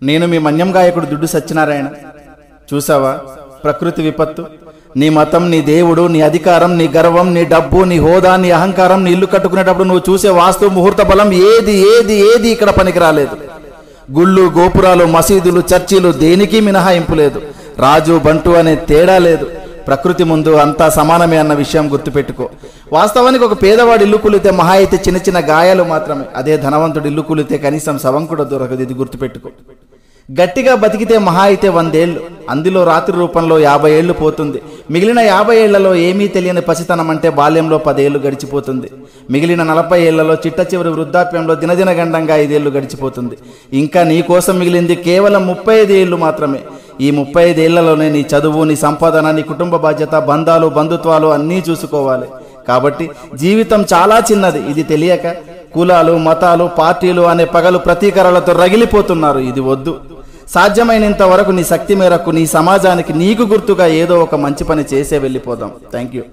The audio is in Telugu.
నేను మీ మన్యం గాయకుడు దుడ్డు సత్యనారాయణ. చూసావా ప్రకృతి విపత్తు? నీ మతం, నీ దేవుడు, నీ అధికారం, నీ గర్వం, నీ డబ్బు, నీ హోదా, నీ అహంకారం, నీ ఇల్లు కట్టుకునేటప్పుడు నువ్వు చూసే వాస్తు ముహూర్త బలం ఏది ఏది ఏది ఇక్కడ పనికి రాలేదు. గుళ్ళు, గోపురాలు, మసీదులు, చర్చిలు దేనికి మినహాయింపు లేదు. రాజు బంటు అనే తేడా లేదు. ప్రకృతి ముందు అంతా సమానమే అన్న విషయం గుర్తుపెట్టుకో. వాస్తవానికి ఒక పేదవాడు ఇల్లు కూలితే మహా అయితే చిన్న చిన్న గాయాలు మాత్రమే. అదే ధనవంతుడు ఇల్లు కూలితే కనీసం శవం కూడా దొరకదు. ఇది గుర్తుపెట్టుకో. గట్టిగా బతికితే మహా అయితే 100 ఏళ్ళు, అందులో రాత్రి రూపంలో 50 ఏళ్ళు పోతుంది. మిగిలిన 50 ఏళ్లలో ఏమీ తెలియని పసితనం అంటే బాల్యంలో 10 ఏళ్ళు గడిచిపోతుంది. మిగిలిన 40 ఏళ్లలో చిట్ట చివరి వృద్ధాప్యంలో దినదిన గండంగా 5 ఏళ్ళు గడిచిపోతుంది. ఇంకా నీ కోసం మిగిలింది కేవలం 35 ఏళ్ళు మాత్రమే. ఈ 35 ఏళ్లలోనే నీ చదువు, నీ సంపాదన, నీ కుటుంబ బాధ్యత, బంధాలు, బంధుత్వాలు అన్నీ చూసుకోవాలి. కాబట్టి జీవితం చాలా చిన్నది. ఇది తెలియక కులాలు, మతాలు, పార్టీలు అనే పగలు ప్రతీకారాలతో రగిలిపోతున్నారు. ఇది వద్దు. సాధ్యమైనంత వరకు నీ శక్తి మేరకు నీ సమాజానికి నీకు గుర్తుగా ఏదో ఒక మంచి పని చేసే వెళ్ళిపోదాం. Thank you.